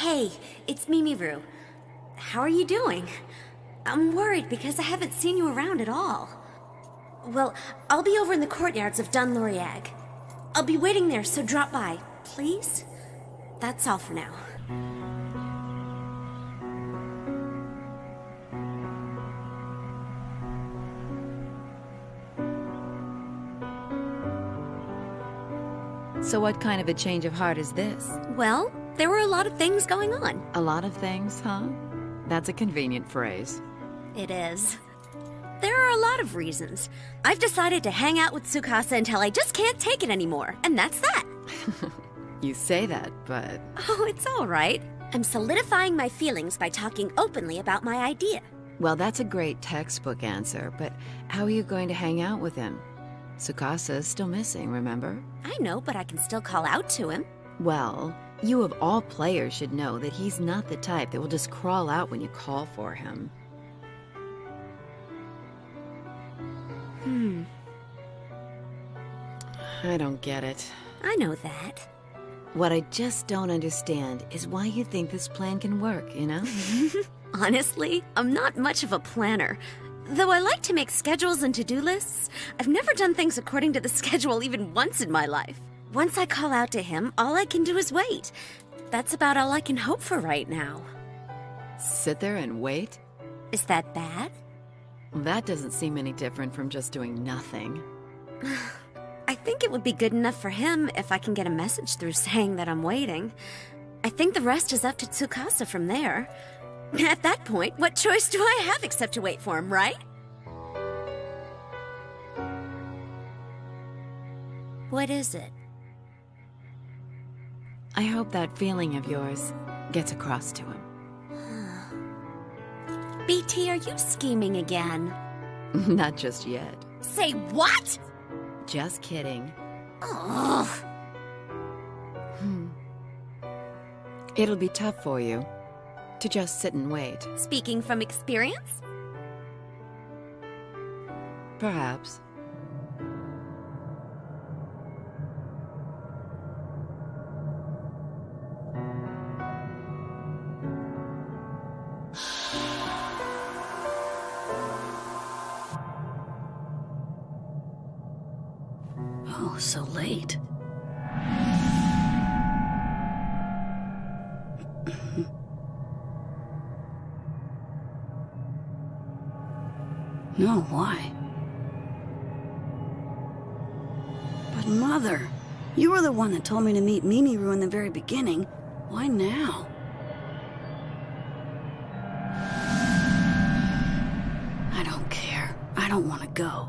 Hey, it's Mimiru. How are you doing? I'm worried because I haven't seen you around at all. Well, I'll be over in the courtyards of Dun Lauriag. I'll be waiting there, so drop by, please? That's all for now. So what kind of a change of heart is this? Well, there were a lot of things going on. A lot of things, huh? That's a convenient phrase. It is. There are a lot of reasons. I've decided to hang out with Tsukasa until I just can't take it anymore, and that's that. You say that, but... Oh, it's all right. I'm solidifying my feelings by talking openly about my idea. Well, that's a great textbook answer, but how are you going to hang out with him? Tsukasa is still missing, remember? I know, but I can still call out to him. Well, you of all players should know that he's not the type that will just crawl out when you call for him. I don't get it. I know that. What I just don't understand is why you think this plan can work, you know? Honestly, I'm not much of a planner. Though I like to make schedules and to-do lists, I've never done things according to the schedule even once in my life. Once I call out to him, all I can do is wait. That's about all I can hope for right now. Sit there and wait? Is that bad? That doesn't seem any different from just doing nothing. I think it would be good enough for him if I can get a message through saying that I'm waiting. I think the rest is up to Tsukasa from there. At that point, what choice do I have except to wait for him, right? What is it? I hope that feeling of yours gets across to him. BT, are you scheming again? Not just yet. Say what? Just kidding. Ugh. It'll be tough for you to just sit and wait. Speaking from experience? Perhaps. Oh, so late. No, why? But Mother, you were the one that told me to meet Mimiru in the very beginning. Why now? I don't care. I don't want to go.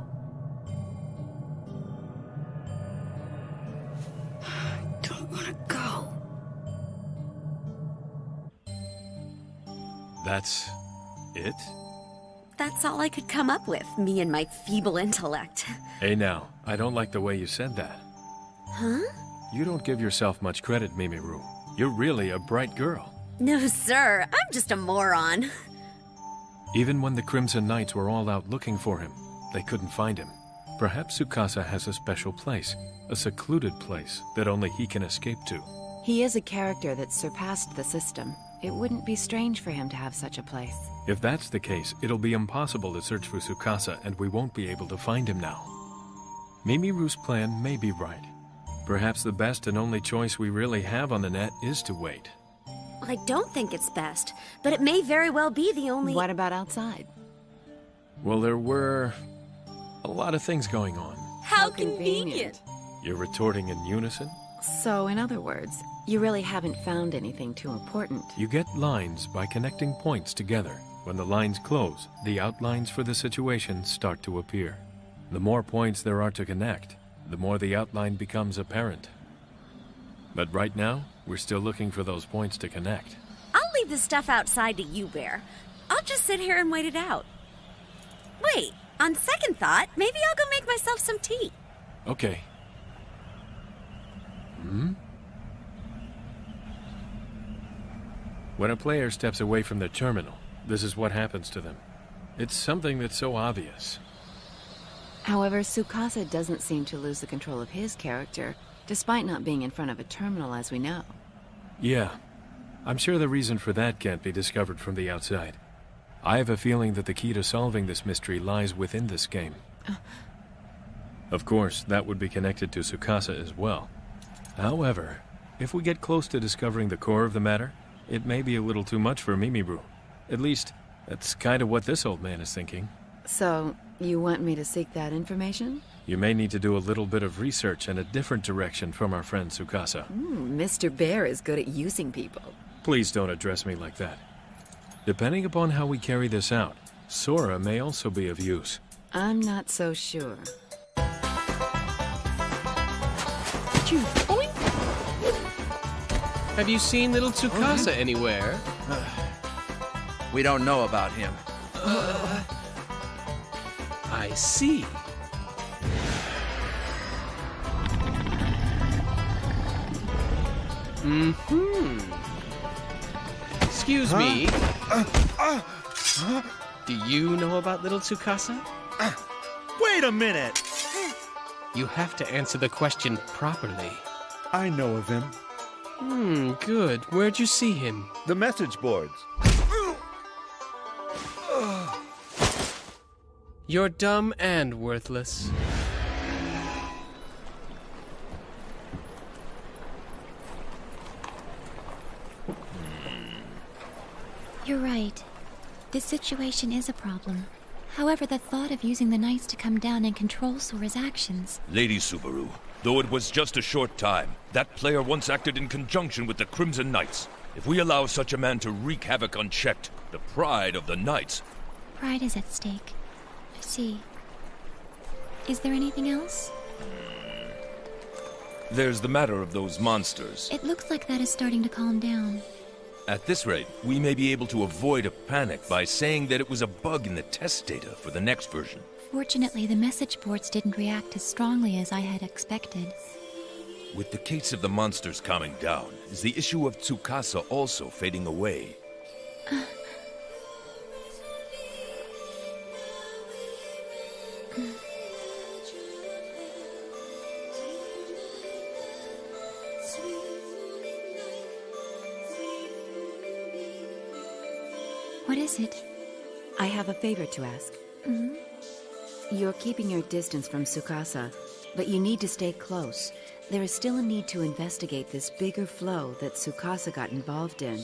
I don't want to go. That's it? That's all I could come up with, me and my feeble intellect. Hey now, I don't like the way you said that. Huh? You don't give yourself much credit, Mimiru. You're really a bright girl. No, sir. I'm just a moron. Even when the Crimson Knights were all out looking for him, they couldn't find him. Perhaps Tsukasa has a special place, a secluded place that only he can escape to. He is a character that surpassed the system. It wouldn't be strange for him to have such a place. If that's the case, it'll be impossible to search for Tsukasa and we won't be able to find him now. Mimiru's plan may be right. Perhaps the best and only choice we really have on the net is to wait. I don't think it's best, but it may very well be the only... What about outside? Well, there were a lot of things going on. How convenient. You're retorting in unison? So, in other words, you really haven't found anything too important. You get lines by connecting points together. When the lines close, the outlines for the situation start to appear. The more points there are to connect, the more the outline becomes apparent. But right now, we're still looking for those points to connect. I'll leave the stuff outside to you, Bear. I'll just sit here and wait it out. Wait, on second thought, maybe I'll go make myself some tea. Okay. When a player steps away from the terminal, this is what happens to them. It's something that's so obvious. However, Tsukasa doesn't seem to lose the control of his character, despite not being in front of a terminal as we know. Yeah, I'm sure the reason for that can't be discovered from the outside. I have a feeling that the key to solving this mystery lies within this game. Of course, that would be connected to Tsukasa as well. However, if we get close to discovering the core of the matter, it may be a little too much for Mimibru. At least, that's kind of what this old man is thinking. So, you want me to seek that information? You may need to do a little bit of research in a different direction from our friend Tsukasa. Mr. Bear is good at using people. Please don't address me like that. Depending upon how we carry this out, Sora may also be of use. I'm not so sure. Have you seen little Tsukasa anywhere? We don't know about him. I see. Excuse me. Do you know about little Tsukasa? Wait a minute! You have to answer the question properly. I know of him. Good. Where'd you see him? The message boards. You're dumb and worthless. You're right. This situation is a problem. However, the thought of using the Knights to come down and control Sora's actions... Lady Subaru, though it was just a short time, that player once acted in conjunction with the Crimson Knights. If we allow such a man to wreak havoc unchecked, the pride of the Knights... Pride is at stake. I see. Is there anything else? There's the matter of those monsters. It looks like that is starting to calm down. At this rate, we may be able to avoid a panic by saying that it was a bug in the test data for the next version. Fortunately, the message boards didn't react as strongly as I had expected. With the case of the monsters calming down, is the issue of Tsukasa also fading away? What is it? I have a favor to ask. You're keeping your distance from Tsukasa, but you need to stay close. There is still a need to investigate this bigger flow that Tsukasa got involved in.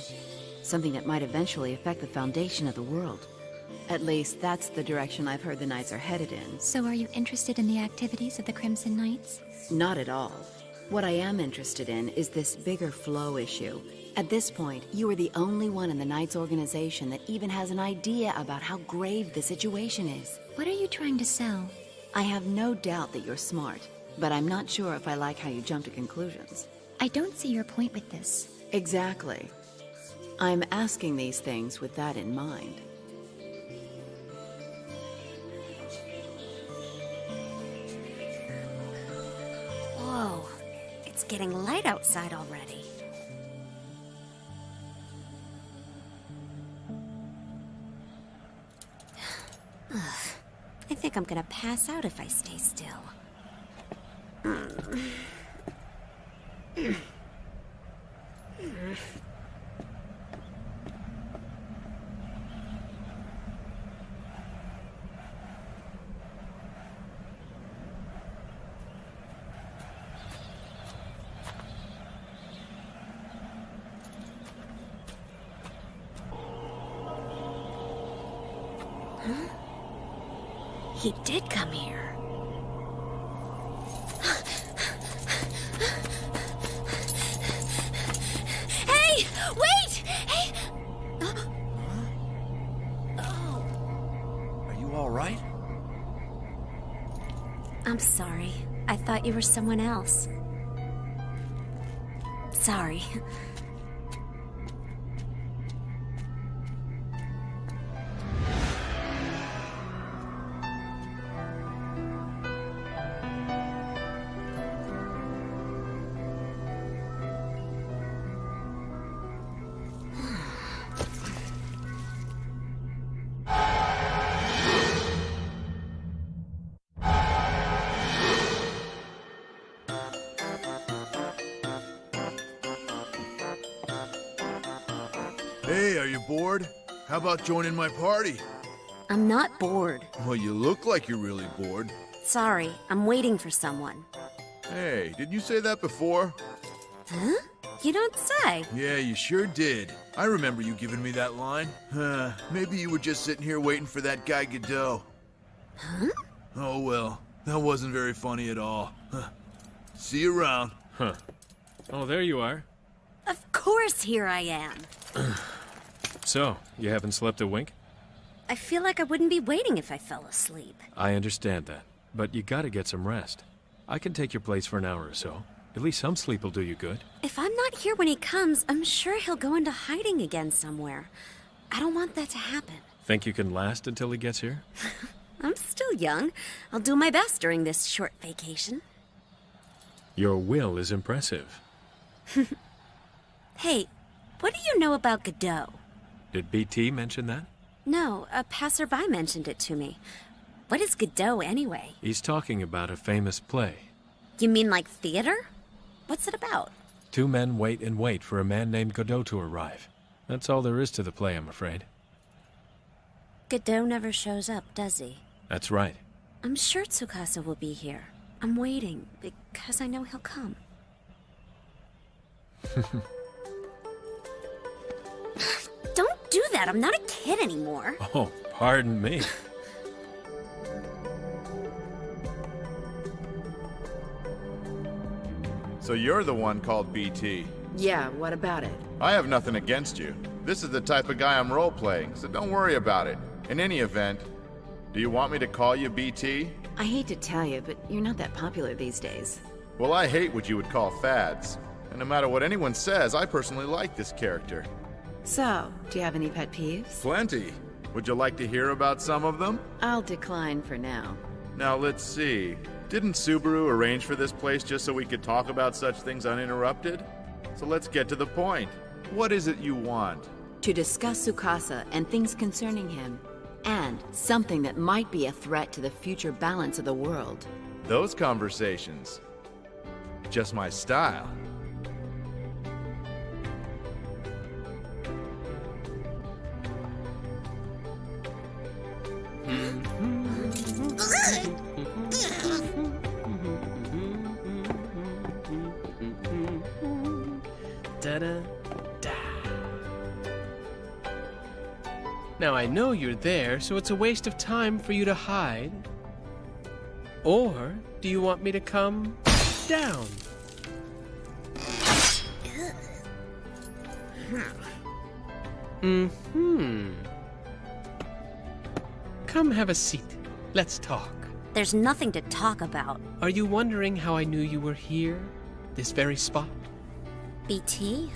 Something that might eventually affect the foundation of the world. At least, that's the direction I've heard the Knights are headed in. So are you interested in the activities of the Crimson Knights? Not at all. What I am interested in is this bigger flow issue. At this point, you are the only one in the Knights organization that even has an idea about how grave the situation is. What are you trying to sell? I have no doubt that you're smart, but I'm not sure if I like how you jump to conclusions. I don't see your point with this. Exactly. I'm asking these things with that in mind. Whoa, it's getting light outside already. I think I'm gonna pass out if I stay still. He did come here. Hey! Wait! Hey! Oh. Are you all right? I'm sorry. I thought you were someone else. Sorry. Hey, are you bored? How about joining my party? I'm not bored. Well, you look like you're really bored. Sorry, I'm waiting for someone. Hey, did you say that before? Huh? You don't say. Yeah, you sure did. I remember you giving me that line. Maybe you were just sitting here waiting for that guy Godot. Huh? Oh well, that wasn't very funny at all. See you around. Huh. Oh, there you are. Of course here I am. So, you haven't slept a wink? I feel like I wouldn't be waiting if I fell asleep. I understand that, but you gotta get some rest. I can take your place for an hour or so. At least some sleep will do you good. If I'm not here when he comes, I'm sure he'll go into hiding again somewhere. I don't want that to happen. Think you can last until he gets here? I'm still young. I'll do my best during this short vacation. Your will is impressive. Hey, what do you know about Godot? Did BT mention that? No, a passerby mentioned it to me. What is Godot anyway? He's talking about a famous play. You mean like theater? What's it about? Two men wait and wait for a man named Godot to arrive. That's all there is to the play, I'm afraid. Godot never shows up, does he? That's right. I'm sure Tsukasa will be here. I'm waiting, because I know he'll come. Don't do that, I'm not a kid anymore. Oh, pardon me. So you're the one called BT. Yeah, what about it? I have nothing against you. This is the type of guy I'm role-playing, so don't worry about it. In any event, do you want me to call you BT? I hate to tell you, but you're not that popular these days. Well, I hate what you would call fads. And no matter what anyone says, I personally like this character. So, do you have any pet peeves? Plenty. Would you like to hear about some of them? I'll decline for now. Now, let's see. Didn't Subaru arrange for this place just so we could talk about such things uninterrupted? So let's get to the point. What is it you want? To discuss Tsukasa and things concerning him, and something that might be a threat to the future balance of the world. Those conversations. Just my style. Da-da-da. Now I know you're there, so it's a waste of time for you to hide. Or do you want me to come down? Come have a seat. Let's talk. There's nothing to talk about. Are you wondering how I knew you were here? This very spot? BT?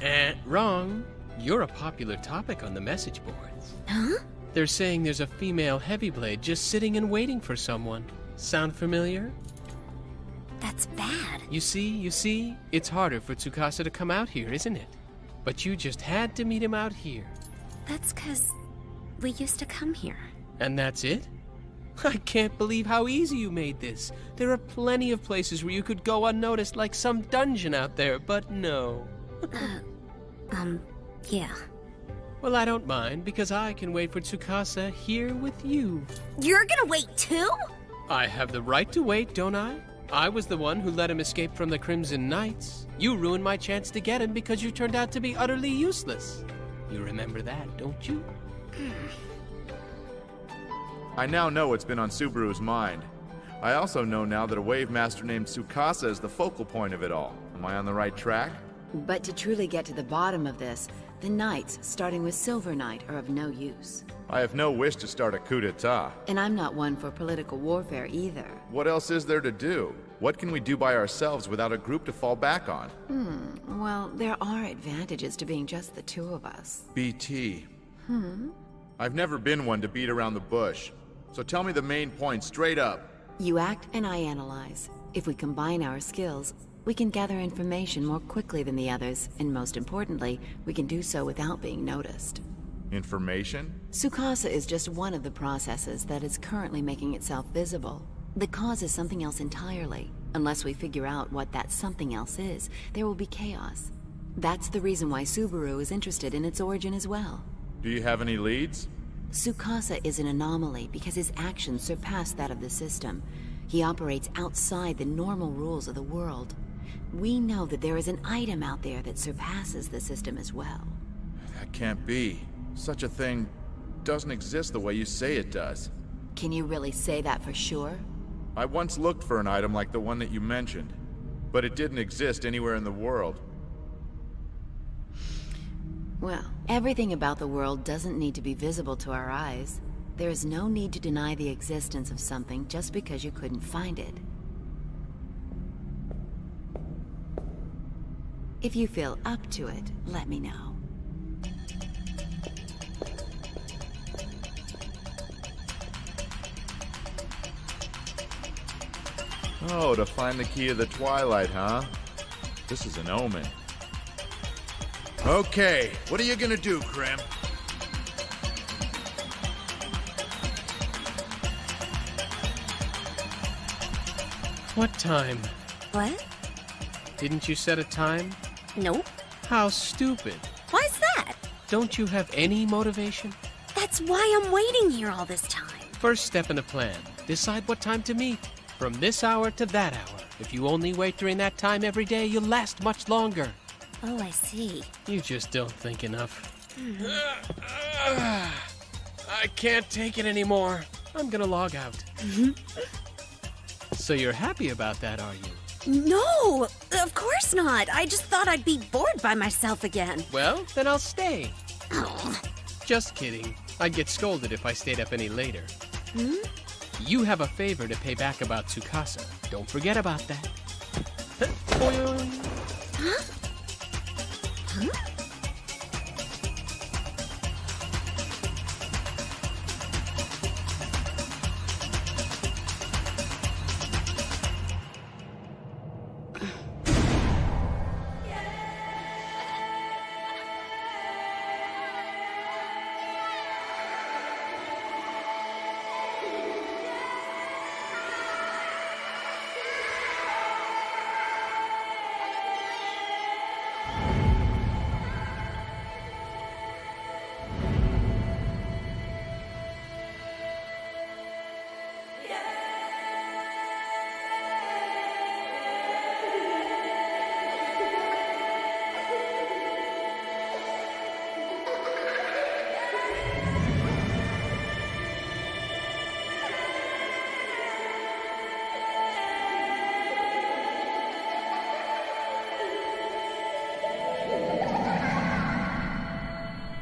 Wrong. You're a popular topic on the message boards. Huh? They're saying there's a female Heavyblade just sitting and waiting for someone. Sound familiar? That's bad. You see? It's harder for Tsukasa to come out here, isn't it? But you just had to meet him out here. That's 'cause we used to come here. And that's it? I can't believe how easy you made this. There are plenty of places where you could go unnoticed like some dungeon out there, but no. Yeah. Well, I don't mind, because I can wait for Tsukasa here with you. You're gonna wait too? I have the right to wait, don't I? I was the one who let him escape from the Crimson Knights. You ruined my chance to get him because you turned out to be utterly useless. You remember that, don't you? I now know what's been on Subaru's mind. I also know now that a Wave Master named Tsukasa is the focal point of it all. Am I on the right track? But to truly get to the bottom of this, the Knights, starting with Silver Knight, are of no use. I have no wish to start a coup d'etat. And I'm not one for political warfare either. What else is there to do? What can we do by ourselves without a group to fall back on? Well, there are advantages to being just the two of us. BT. I've never been one to beat around the bush. So tell me the main point straight up. You act and I analyze. If we combine our skills, we can gather information more quickly than the others, and most importantly, we can do so without being noticed. Information? Tsukasa is just one of the processes that is currently making itself visible. The cause is something else entirely. Unless we figure out what that something else is, there will be chaos. That's the reason why Subaru is interested in its origin as well. Do you have any leads? Tsukasa is an anomaly because his actions surpass that of the system. He operates outside the normal rules of the world. We know that there is an item out there that surpasses the system as well. That can't be. Such a thing doesn't exist the way you say it does. Can you really say that for sure? I once looked for an item like the one that you mentioned, but it didn't exist anywhere in the world. Well, everything about the world doesn't need to be visible to our eyes. There is no need to deny the existence of something just because you couldn't find it. If you feel up to it, let me know. Oh, to find the key of the Twilight, huh? This is an omen. Okay, what are you gonna do, Krem? What time? What? Didn't you set a time? Nope. How stupid. Why's that? Don't you have any motivation? That's why I'm waiting here all this time. First step in a plan. Decide what time to meet. From this hour to that hour. If you only wait during that time every day, you'll last much longer. Oh, I see. You just don't think enough. I can't take it anymore. I'm gonna log out. So you're happy about that, are you? No, of course not. I just thought I'd be bored by myself again. Well, then I'll stay. Just kidding. I'd get scolded if I stayed up any later. You have a favor to pay back about Tsukasa. Don't forget about that. Huh?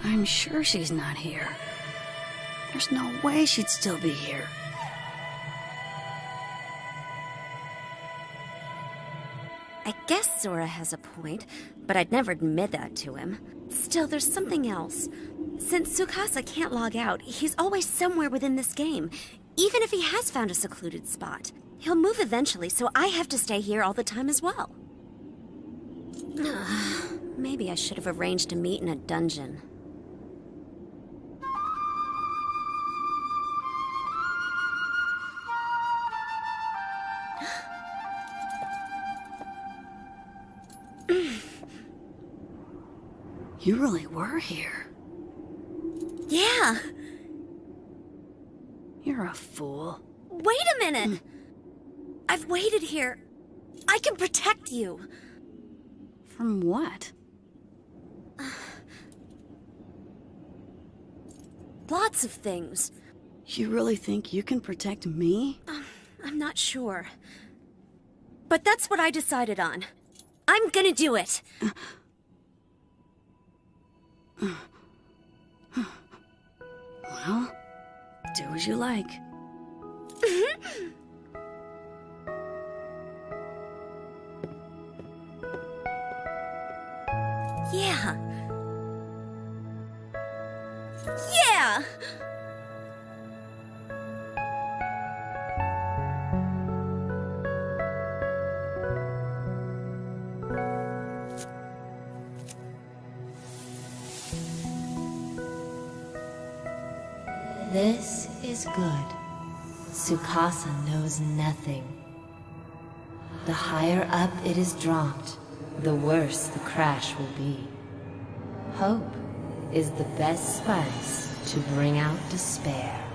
I'm sure she's not here. There's no way she'd still be here. I guess Sora has a point, but I'd never admit that to him. Still, there's something else. Since Tsukasa can't log out, he's always somewhere within this game, even if he has found a secluded spot. He'll move eventually, so I have to stay here all the time as well. Maybe I should have arranged a meet in a dungeon. You really were here. Yeah. You're a fool. Wait a minute! I've waited here. I can protect you. From what? Lots of things. You really think you can protect me? I'm not sure. But that's what I decided on. I'm gonna do it. Well, do as you like. Yeah. Yeah! This is good. Tsukasa knows nothing. The higher up it is dropped, the worse the crash will be. Hope is the best spice to bring out despair.